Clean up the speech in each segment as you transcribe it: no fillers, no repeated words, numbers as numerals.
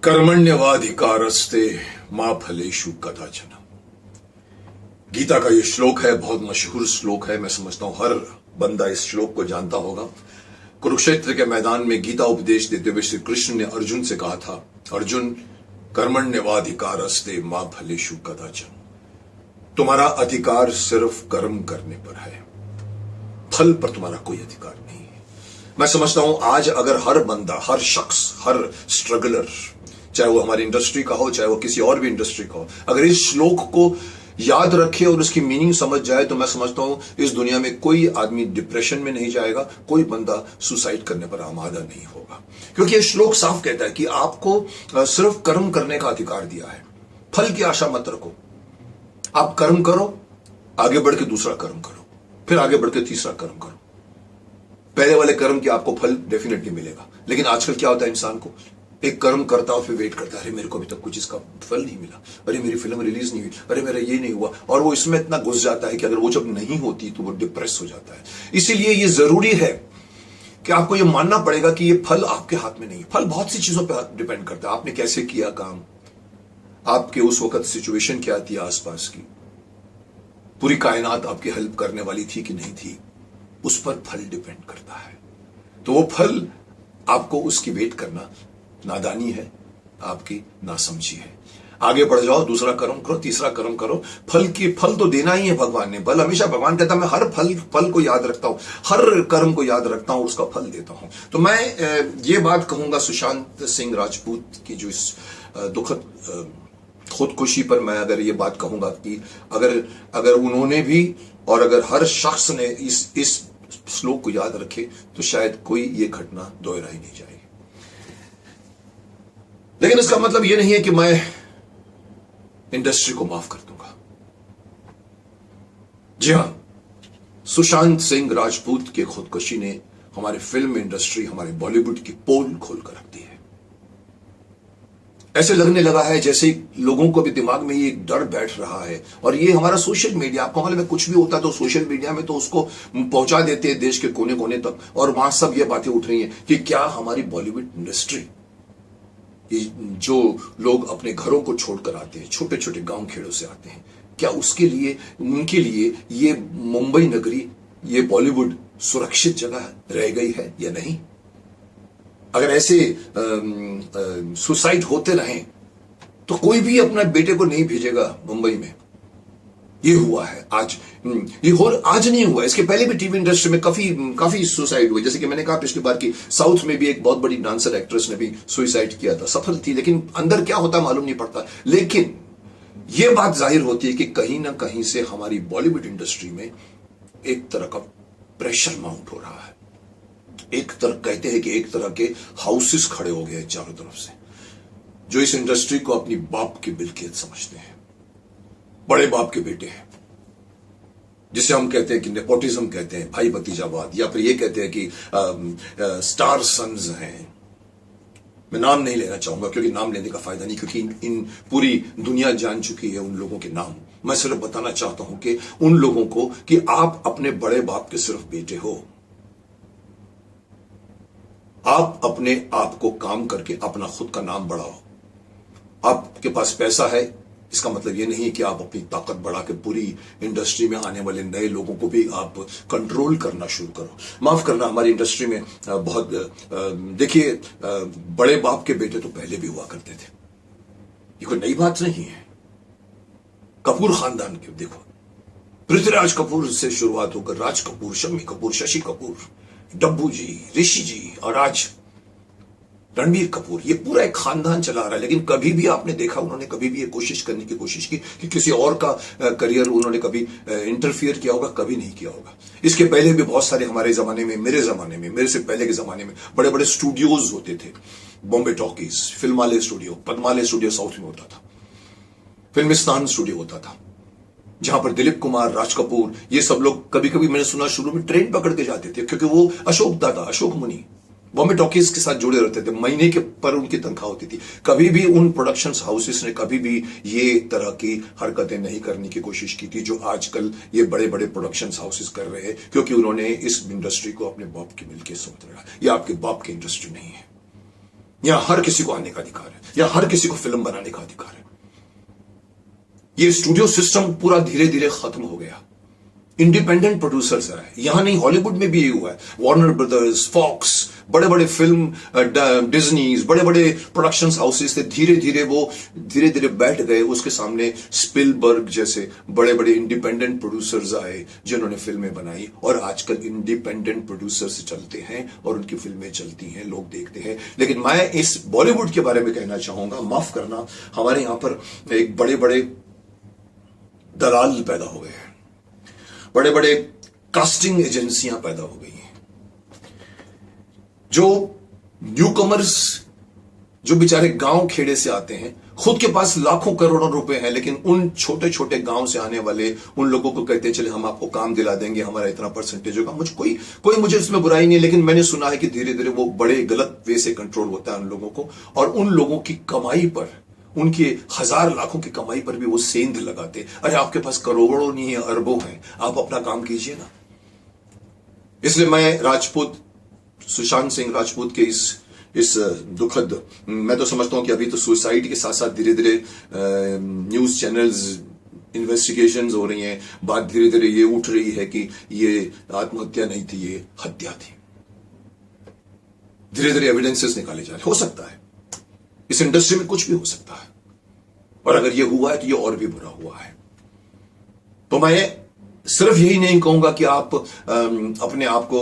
कर्मण्यवाधिकारस्ते मां फलेषु कदाचन। गीता का ये श्लोक है, बहुत मशहूर श्लोक है। मैं समझता हूं हर बंदा इस श्लोक को जानता होगा। कुरुक्षेत्र के मैदान में गीता उपदेश देते हुए श्री कृष्ण ने अर्जुन से कहा था, अर्जुन कर्मण्यवाधिकारस्ते मां फलेषु कदाचन। तुम्हारा अधिकार सिर्फ कर्म करने पर है, फल पर तुम्हारा कोई अधिकार नहीं है। मैं समझता हूं आज अगर हर बंदा, हर शख्स, हर स्ट्रगलर, चाहे वो हमारी इंडस्ट्री का हो, चाहे वो किसी और भी इंडस्ट्री का हो, अगर इस श्लोक को याद रखे और उसकी मीनिंग समझ जाए तो मैं समझता हूं इस दुनिया में कोई आदमी डिप्रेशन में नहीं जाएगा, कोई बंदा सुसाइड करने पर आमादा नहीं होगा। क्योंकि यह श्लोक साफ कहता है कि आपको सिर्फ कर्म करने का अधिकार दिया है, फल की आशा मत रखो। आप कर्म करो, आगे बढ़ के दूसरा कर्म करो, फिर आगे बढ़ के तीसरा कर्म करो। पहले वाले कर्म की आपको फल डेफिनेटली मिलेगा, लेकिन आजकल क्या होता है, इंसान को एक कर्म करता और फिर वेट करता है, अरे मेरे को अभी तक कुछ इसका फल नहीं मिला, अरे मेरी फिल्म रिलीज नहीं हुई, अरे मेरा ये नहीं हुआ, और वो इसमें इतना घुस जाता है कि अगर वो जब नहीं होती तो वो डिप्रेस हो जाता है। इसीलिए ये जरूरी है कि आपको ये मानना पड़ेगा कि ये फल आपके हाथ में नहीं। फल बहुत सी चीजों पर डिपेंड करता है। आपने कैसे किया काम, आपके उस वक्त सिचुएशन क्या थी आसपास की, पूरी कायनात आपकी हेल्प करने वाली थी कि नहीं थी, उस पर फल डिपेंड करता है। तो वो फल आपको उसकी वेट करना नादानी है, आपकी नासमझी है। आगे बढ़ जाओ, दूसरा कर्म करो, तीसरा कर्म करो। फल तो देना ही है भगवान ने। फल हमेशा भगवान कहता है मैं हर फल को याद रखता हूं, हर कर्म को याद रखता हूं, उसका फल देता हूं। तो मैं ये बात कहूंगा सुशांत सिंह राजपूत की जो इस दुखद खुदकुशी पर मैं अगर ये बात कहूंगा कि अगर उन्होंने भी और अगर हर शख्स ने इस श्लोक को याद रखे तो शायद कोई ये घटना दोहराई नहीं जाएगी। लेकिन इसका मतलब यह नहीं है कि मैं इंडस्ट्री को माफ कर दूंगा। जी हां, सुशांत सिंह राजपूत की खुदकुशी ने हमारे फिल्म इंडस्ट्री, हमारे बॉलीवुड की पोल खोलकर रख दी है। ऐसे लगने लगा है जैसे लोगों को भी दिमाग में ये डर बैठ रहा है। और ये हमारा सोशल मीडिया, आपको मालूम है कुछ भी होता तो सोशल मीडिया में तो उसको पहुंचा देते हैं देश के कोने कोने तक, और वहां सब ये बातें उठ रही हैं कि क्या हमारी बॉलीवुड इंडस्ट्री, जो लोग अपने घरों को छोड़कर आते हैं, छोटे छोटे गांव खेड़ों से आते हैं, क्या उसके लिए, उनके लिए ये मुंबई नगरी, ये बॉलीवुड सुरक्षित जगह रह गई है या नहीं? अगर ऐसे सुसाइड होते रहें तो कोई भी अपने बेटे को नहीं भेजेगा मुंबई में। ये हुआ है आज, आज नहीं हुआ, इसके पहले भी टीवी इंडस्ट्री में काफी सुसाइड हुए। जैसे कि मैंने कहा पिछली बार की साउथ में भी एक बहुत बड़ी डांसर एक्ट्रेस ने भी सुसाइड किया था, सफल थी, लेकिन अंदर क्या होता मालूम नहीं पड़ता। लेकिन यह बात जाहिर होती है कि कहीं ना कहीं से हमारी बॉलीवुड इंडस्ट्री में एक तरह का प्रेशर माउंट हो रहा है। एक तरह कहते हैं कि एक तरह के हाउसेस खड़े हो गए चारों तरफ से, जो इस इंडस्ट्री को अपनी बाप की मिल्कियत समझते हैं, बड़े बाप के बेटे हैं, जिसे हम कहते हैं कि नेपोटिज्म कहते हैं, भाई भतीजावाद, या फिर ये कहते हैं कि स्टार सन्स हैं। मैं नाम नहीं लेना चाहूंगा क्योंकि नाम लेने का फायदा नहीं, क्योंकि इन पूरी दुनिया जान चुकी है उन लोगों के नाम। मैं सिर्फ बताना चाहता हूं कि उन लोगों को कि आप अपने बड़े बाप के सिर्फ बेटे हो। आप अपने आप को काम करके अपना खुद का नाम बढ़ाओ। आपके पास पैसा है, इसका मतलब यह नहीं कि आप अपनी ताकत बढ़ा के पूरी इंडस्ट्री में आने वाले नए लोगों को भी आप कंट्रोल करना शुरू करो। माफ करना, हमारी इंडस्ट्री में बहुत देखिए, बड़े बाप के बेटे तो पहले भी हुआ करते थे, ये कोई नई बात नहीं है। कपूर खानदान के देखो, पृथ्वीराज कपूर से शुरुआत होकर राज कपूर, शम्मी कपूर, शशि कपूर, डब्बू जी, ऋषि जी और आज रणबीर कपूर, ये पूरा एक खानदान चला रहा है। लेकिन कभी भी आपने देखा उन्होंने कभी भी ये कोशिश करने की कोशिश की कि किसी और का करियर उन्होंने कभी इंटरफियर किया होगा? कभी नहीं किया होगा। इसके पहले भी बहुत सारे हमारे जमाने में, मेरे जमाने में, मेरे से पहले के जमाने में बड़े बड़े स्टूडियोज होते थे। Bombay talkies, Filmalaya studio, Padmalaya studio south में होता था, फिल्मिस्तान स्टूडियो होता था, जहां पर दिलीप कुमार, राज कपूर, ये सब लोग कभी कभी मैंने सुना शुरू में ट्रेन पकड़ के जाते थे, क्योंकि वो अशोक दादा, अशोक मुनि बॉम्बे टॉकीज के साथ जुड़े रहते थे। महीने के पर उनकी तनख्वाह होती थी। कभी भी उन प्रोडक्शन हाउसेस ने कभी भी ये तरह की हरकतें नहीं करने की कोशिश की थी जो आजकल ये बड़े बड़े प्रोडक्शन हाउसेस कर रहे हैं, क्योंकि उन्होंने इस इंडस्ट्री को अपने बाप की मिल्कियत समझ रखा। ये आपके बाप की इंडस्ट्री नहीं है। यहां हर किसी को आने का अधिकार है, यहां हर किसी को फिल्म बनाने का अधिकार है। ये स्टूडियो सिस्टम पूरा धीरे धीरे खत्म हो गया। इंडिपेंडेंट प्रोड्यूसर्स आए, यहां नहीं हॉलीवुड में भी ये हुआ है। वार्नर ब्रदर्स, फॉक्स, बड़े बड़े फिल्म डिज्नीज, बड़े बड़े प्रोडक्शंस हाउसेस थे, धीरे धीरे बैठ गए उसके सामने। स्पिलबर्ग जैसे बड़े बड़े इंडिपेंडेंट प्रोड्यूसर्स आए जिन्होंने फिल्में बनाई, और आजकल इंडिपेंडेंट प्रोड्यूसर्स चलते हैं और उनकी फिल्में चलती हैं, लोग देखते हैं। लेकिन मैं इस बॉलीवुड के बारे में कहना चाहूंगा, माफ करना, हमारे यहां पर एक बड़े बड़े दलाल पैदा हो गए हैं, बड़े बड़े कास्टिंग एजेंसियां पैदा हो गई हैं, जो न्यूकमर्स, जो बेचारे गांव खेड़े से आते हैं, खुद के पास लाखों करोड़ों रुपए हैं, लेकिन उन छोटे छोटे गांव से आने वाले उन लोगों को कहते हैं चले हम आपको काम दिला देंगे, हमारा इतना परसेंटेज होगा। मुझे कोई मुझे इसमें बुराई नहीं है, लेकिन मैंने सुना है कि धीरे धीरे वो बड़े गलत वे से कंट्रोल होता है उन लोगों को, और उन लोगों की कमाई पर, उनके हजार लाखों की कमाई पर भी वो सेंध लगाते। अरे आपके पास करोड़ों नहीं है, अरबों हैं, आप अपना काम कीजिए ना। इसलिए मैं राजपूत, सुशांत सिंह राजपूत के इस दुखद, मैं तो समझता हूं कि अभी तो सुसाइड के साथ साथ धीरे धीरे न्यूज चैनल्स, इन्वेस्टिगेशंस हो रही हैं, बात धीरे धीरे ये उठ रही है कि ये आत्महत्या नहीं थी, ये हत्या थी। धीरे धीरे एविडेंसेस निकाले जा रहे। हो सकता है इस इंडस्ट्री में कुछ भी हो सकता है, और अगर ये हुआ है तो ये और भी बुरा हुआ है। तो मैं सिर्फ यही नहीं कहूंगा कि आप अपने आप को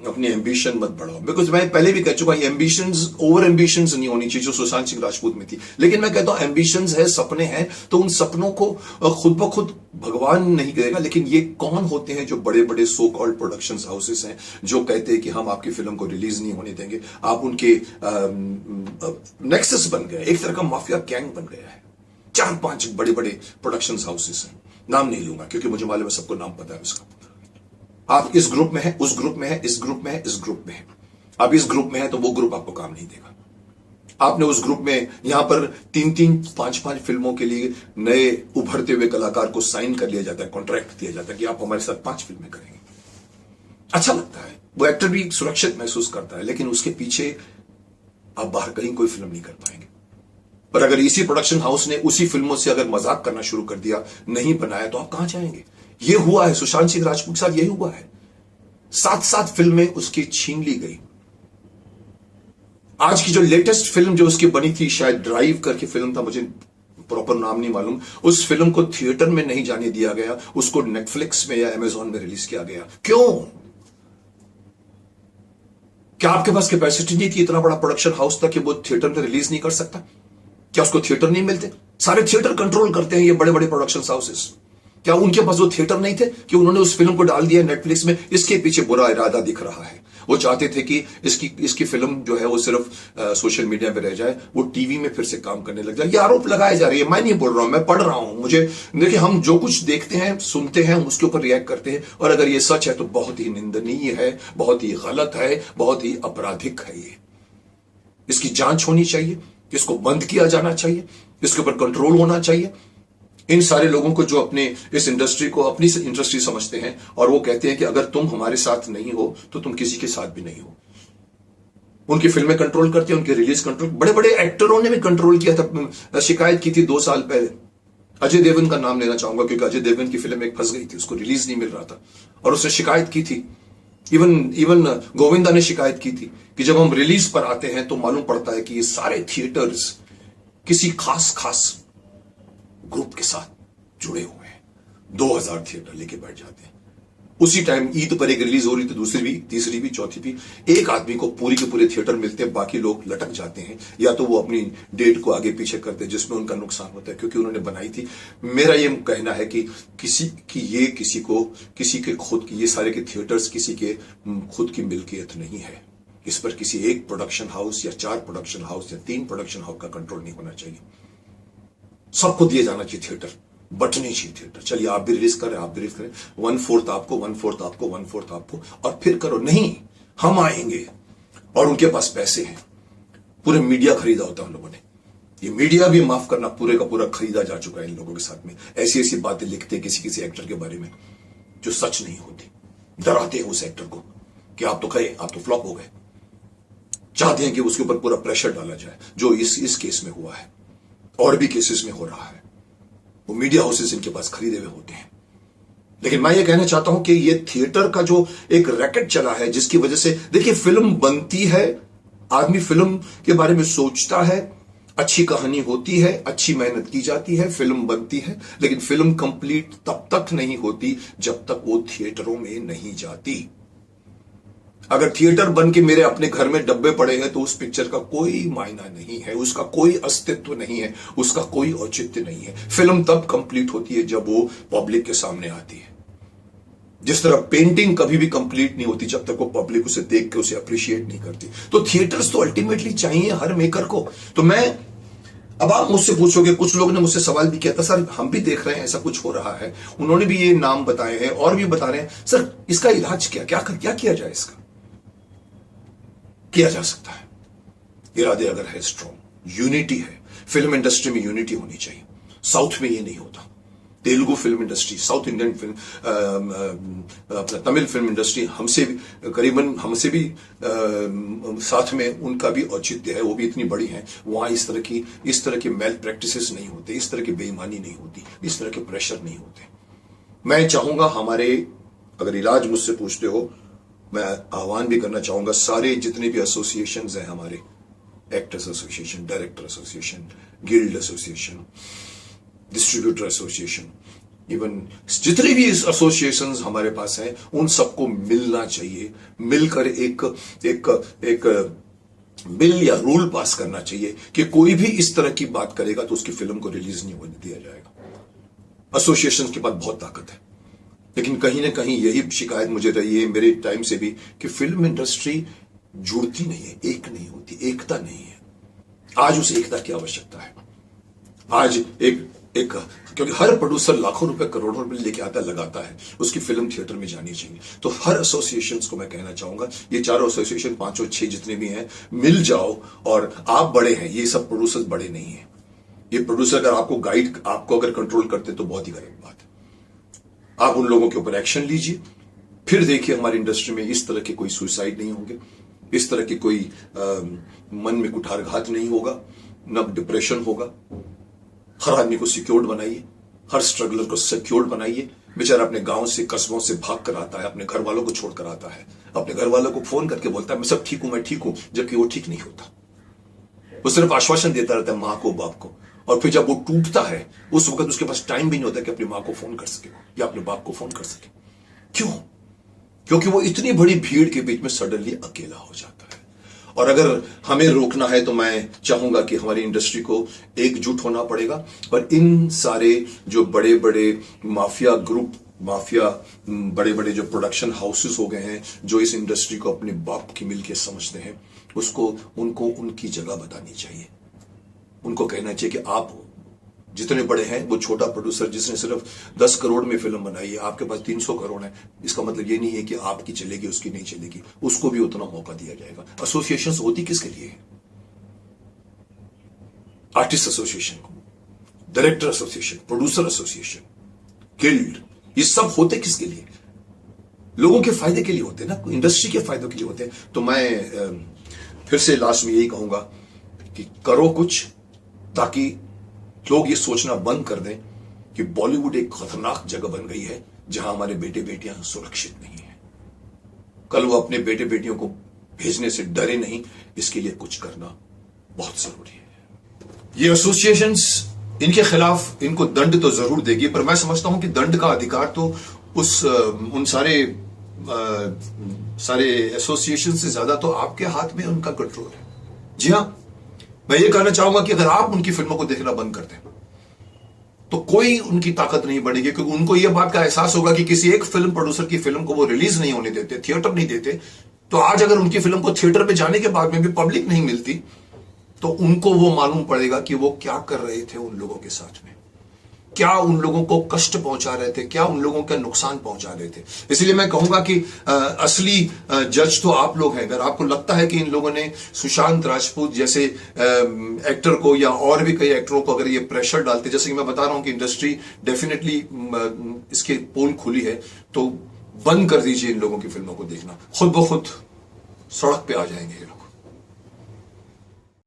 अपनी एम्बिशन मत बढ़ाओ, बिकॉज मैं पहले भी कह चुका, एम्बिशंस ओवर एम्बिशंस नहीं होनी चाहिए जो सुशांत सिंह राजपूत में थी। लेकिन मैं कहता हूं एम्बिशंस है, सपने हैं, तो उन सपनों को खुद ब खुद भगवान नहीं करेगा। लेकिन ये कौन होते हैं जो बड़े बड़े सो कॉल्ड प्रोडक्शन हाउसेस हैं जो कहते हैं कि हम आपकी फिल्म को रिलीज नहीं होने देंगे। आप उनके नेक्सस बन गए, एक तरह का माफिया गैंग बन गया है। 4-5 बड़े बड़े प्रोडक्शन हाउसेस हैं, नाम नहीं लूंगा क्योंकि मुझे मालूम है सबको नाम पता है उसका। आप इस ग्रुप में है, उस ग्रुप में है, इस ग्रुप में है, इस ग्रुप में है। आप इस ग्रुप में है तो वो ग्रुप आपको काम नहीं देगा। आपने उस ग्रुप में यहां पर 3-3, 5-5 फिल्मों के लिए नए उभरते हुए कलाकार को साइन कर लिया जाता है, कॉन्ट्रैक्ट दिया जाता है कि आप हमारे साथ 5 फिल्में करेंगे। अच्छा लगता है, वो एक्टर भी सुरक्षित महसूस करता है, लेकिन उसके पीछे आप बाहर कहीं कोई फिल्म नहीं कर पाएंगे। पर अगर इसी प्रोडक्शन हाउस ने उसी फिल्मों से अगर मजाक करना शुरू कर दिया, नहीं बनाया, तो आप कहां जाएंगे? ये हुआ है सुशांत सिंह राजपूत के साथ, यही हुआ है। 7 फिल्में उसकी छीन ली गई। आज की जो लेटेस्ट फिल्म जो उसकी बनी थी, शायद ड्राइव करके फिल्म था, मुझे प्रॉपर नाम नहीं मालूम, उस फिल्म को थिएटर में नहीं जाने दिया गया, उसको नेटफ्लिक्स में या अमेजॉन में रिलीज किया गया। क्यों? क्या आपके पास कैपेसिटी नहीं थी? इतना बड़ा प्रोडक्शन हाउस था कि वो थिएटर में रिलीज नहीं कर सकता? क्या उसको थिएटर नहीं मिलते? सारे थिएटर कंट्रोल करते हैं ये बड़े बड़े प्रोडक्शन हाउसेस। क्या उनके पास वो थिएटर नहीं थे कि उन्होंने उस फिल्म को डाल दिया नेटफ्लिक्स में? इसके पीछे बुरा इरादा दिख रहा है। वो चाहते थे कि इसकी फिल्म जो है वो सिर्फ सोशल मीडिया पे रह जाए, वो टीवी में फिर से काम करने लग जाए। ये आरोप लगाए जा रहे हैं, मैं नहीं बोल रहा हूं, मैं पढ़ रहा हूं। मुझे देखिए, हम जो कुछ देखते हैं, सुनते हैं, उसके ऊपर रिएक्ट करते हैं, और अगर ये सच है तो बहुत ही निंदनीय है, बहुत ही गलत है, बहुत ही आपराधिक है। ये इसकी जांच होनी चाहिए, इसको बंद किया जाना चाहिए, इसके ऊपर कंट्रोल होना चाहिए। इन सारे लोगों को जो अपने इस इंडस्ट्री को अपनी इंडस्ट्री समझते हैं और वो कहते हैं कि अगर तुम हमारे साथ नहीं हो तो तुम किसी के साथ भी नहीं हो। उनकी फिल्में कंट्रोल करते हैं, उनकी रिलीज कंट्रोल, बड़े बड़े एक्टरों ने भी कंट्रोल किया था। शिकायत की थी 2 साल पहले, अजय देवगन का नाम लेना चाहूंगा क्योंकि अजय देवगन की फिल्म एक फंस गई थी, उसको रिलीज नहीं मिल रहा था, और उसने शिकायत की थी। इवन गोविंदा ने शिकायत की थी कि जब हम रिलीज पर आते हैं तो मालूम पड़ता है कि ये सारे थिएटर्स किसी खास ग्रुप के साथ जुड़े हुए हैं। 2000 थिएटर लेके बैठ जाते हैं। उसी टाइम ईद पर एक रिलीज हो रही तो दूसरी भी, तीसरी भी, चौथी भी, एक आदमी को पूरी के पूरे थिएटर मिलते हैं, बाकी लोग लटक जाते हैं, या तो वो अपनी डेट को आगे पीछे करते हैं जिसमें उनका नुकसान होता है क्योंकि उन्होंने बनाई थी। मेरा ये कहना है कि किसी के खुद की, ये सारे के थिएटर्स किसी के खुद की मिल्कियत नहीं है। इस पर किसी एक प्रोडक्शन हाउस या 4 प्रोडक्शन हाउस या 3 प्रोडक्शन हाउस का कंट्रोल नहीं होना चाहिए। सबको दिए जाना चाहिए थिएटर, बटने चाहिए थिएटर। चलिए आप भी रिलीज करें, आप भी रिलीज करें, 1/4 आपको, 1/4 आपको, 1/4 आपको, और फिर करो। नहीं, हम आएंगे, और उनके पास पैसे हैं, पूरे मीडिया खरीदा होता है उन लोगों ने। ये मीडिया भी माफ करना पूरे का पूरा खरीदा जा चुका है इन लोगों के साथ में। ऐसी बातें लिखते हैं किसी एक्टर के बारे में जो सच नहीं होती, डराते हैं उस एक्टर को कि आप तो गए, आप तो फ्लॉप हो गए। चाहते हैं कि उसके ऊपर पूरा प्रेशर डाला जाए, जो इस केस में हुआ है और भी केसेस में हो रहा है। वो मीडिया हाउसेस इनके पास खरीदे हुए होते हैं। लेकिन मैं ये कहना चाहता हूं कि ये थिएटर का जो एक रैकेट चला है, जिसकी वजह से देखिए फिल्म बनती है, आदमी फिल्म के बारे में सोचता है, अच्छी कहानी होती है, अच्छी मेहनत की जाती है, फिल्म बनती है, लेकिन फिल्म कंप्लीट तब तक नहीं होती जब तक वो थिएटरों में नहीं जाती। अगर थिएटर बन के मेरे अपने घर में डब्बे पड़े हैं तो उस पिक्चर का कोई मायना नहीं है, उसका कोई अस्तित्व नहीं है, उसका कोई औचित्य नहीं है। फिल्म तब कंप्लीट होती है जब वो पब्लिक के सामने आती है। जिस तरह पेंटिंग कभी भी कंप्लीट नहीं होती जब तक वो पब्लिक उसे देख के उसे अप्रिशिएट नहीं करती। तो थिएटर्स तो अल्टीमेटली चाहिए हर मेकर को। तो मैं, अब आप मुझसे पूछोगे, कुछ लोगों ने मुझसे सवाल भी किया था, सर हम भी देख रहे हैं ऐसा कुछ हो रहा है, उन्होंने भी ये नाम बताए हैं और भी बता रहे हैं, सर इसका इलाज क्या किया जाए? इसका किया जा सकता है, इरादे अगर है स्ट्रॉन्ग, यूनिटी है, फिल्म इंडस्ट्री में यूनिटी होनी चाहिए। साउथ में ये नहीं होता। Telugu film industry, south Indian film, अपना तमिल फिल्म इंडस्ट्री हमसे भी करीबन, हमसे भी साथ में उनका भी औचित्य है, वो भी इतनी बड़ी है। वहां इस तरह की मेल प्रैक्टिसेस नहीं होते, इस तरह की बेईमानी नहीं होती, इस तरह के प्रेशर नहीं होते। मैं चाहूंगा हमारे, अगर इलाज मुझसे पूछते हो, मैं आह्वान भी करना चाहूंगा सारे जितने भी एसोसिएशंस हैं हमारे, actors association, director association, guild association, distributor association, even जितने भी एसोसिएशंस हमारे पास हैं, उन सबको मिलना चाहिए, मिलकर एक बिल या रूल पास करना चाहिए कि कोई भी इस तरह की बात करेगा तो उसकी फिल्म को रिलीज नहीं होने दिया जाएगा। एसोसिएशन के पास बहुत ताकत है, लेकिन कहीं ना कहीं यही शिकायत मुझे रही है मेरे टाइम से भी कि फिल्म इंडस्ट्री जुड़ती नहीं है, एक नहीं होती, एकता नहीं है। आज उस एकता की आवश्यकता है। आज एक क्योंकि हर प्रोड्यूसर लाखों रुपए, करोड़ों रुपए लेके आता है, लगाता है, उसकी फिल्म थिएटर में जानी चाहिए। तो हर एसोसिएशंस को मैं कहना चाहूंगा, ये चारों एसोसिएशन, 5 और 6 जितने भी हैं, मिल जाओ। और आप बड़े हैं, ये सब प्रोड्यूसर्स बड़े नहीं है। ये प्रोड्यूसर अगर आपको अगर कंट्रोल करते तो बहुत ही गलत बात है। आप उन लोगों के ऊपर एक्शन लीजिए, फिर देखिए हमारी इंडस्ट्री में इस तरह के कोई सुसाइड नहीं होंगे, इस तरह की कोई मन में कुठारघात नहीं होगा, न डिप्रेशन होगा। हर आदमी को सिक्योर्ड बनाइए, हर स्ट्रगलर को सिक्योर्ड बनाइए। बेचारा अपने गांव से, कस्बों से भाग कर आता है, अपने घर वालों को छोड़कर आता है, अपने घर वालों को फोन करके बोलता है मैं सब ठीक हूं, मैं ठीक हूं, जबकि वो ठीक नहीं होता। वो सिर्फ आश्वासन देता रहता है मां को, बाप को, और फिर जब वो टूटता है उस वक्त उसके पास टाइम भी नहीं होता कि अपनी मां को फोन कर सके या अपने बाप को फोन कर सके। क्यों? क्योंकि वो इतनी बड़ी भीड़ के बीच में सडनली अकेला हो जाता है। और अगर हमें रोकना है तो मैं चाहूंगा कि हमारी इंडस्ट्री को एकजुट होना पड़ेगा। पर इन सारे जो बड़े बड़े माफिया ग्रुप, बड़े बड़े जो प्रोडक्शन हाउसेस हो गए हैं, जो इस इंडस्ट्री को अपने बाप की मिल के समझते हैं, उनको उनकी जगह बतानी चाहिए। उनको कहना चाहिए कि आप जितने बड़े हैं, वो छोटा प्रोड्यूसर जिसने सिर्फ 10 करोड़ में फिल्म बनाई है, आपके पास 300 करोड़ है, इसका मतलब ये नहीं है कि आपकी चलेगी उसकी नहीं चलेगी, उसको भी उतना मौका दिया जाएगा। एसोसिएशंस होती किसके लिए है? आर्टिस्ट एसोसिएशन को, director association, producer association, guild, ये सब होते किसके लिए? लोगों के फायदे के लिए होते हैं ना, इंडस्ट्री के फायदों के लिए होते हैं। तो मैं फिर से लास्ट में यही कहूंगा कि करो कुछ, ताकि लोग ये सोचना बंद कर दें कि बॉलीवुड एक खतरनाक जगह बन गई है जहां हमारे बेटे बेटियां सुरक्षित नहीं है। कल वो अपने बेटे बेटियों को भेजने से डरे नहीं, इसके लिए कुछ करना बहुत जरूरी है। ये एसोसिएशंस, इनके खिलाफ इनको दंड तो जरूर देगी, पर मैं समझता हूं कि दंड का अधिकार तो उन सारे एसोसिएशन से ज्यादा तो आपके हाथ में उनका कंट्रोल है। जी हां, मैं ये कहना चाहूंगा कि अगर आप उनकी फिल्मों को देखना बंद कर दें तो कोई उनकी ताकत नहीं बढ़ेगी, क्योंकि उनको यह बात का एहसास होगा कि किसी एक फिल्म प्रोड्यूसर की फिल्म को वो रिलीज नहीं होने देते, थिएटर नहीं देते, तो आज अगर उनकी फिल्म को थिएटर पे जाने के बाद में भी पब्लिक नहीं मिलती तो उनको वो मालूम पड़ेगा कि वो क्या कर रहे थे उन लोगों के साथ में, क्या उन लोगों को कष्ट पहुंचा रहे थे, क्या उन लोगों का नुकसान पहुंचा रहे थे। इसलिए मैं कहूंगा कि असली जज तो आप लोग हैं। अगर आपको लगता है कि इन लोगों ने सुशांत राजपूत जैसे एक्टर को या और भी कई एक्टरों को अगर ये प्रेशर डालते, जैसे कि मैं बता रहा हूं कि इंडस्ट्री डेफिनेटली इसके पोल खुली है, तो बंद कर दीजिए इन लोगों की फिल्मों को देखना, खुद ब खुद सड़क पे आ जाएंगे ये लोग।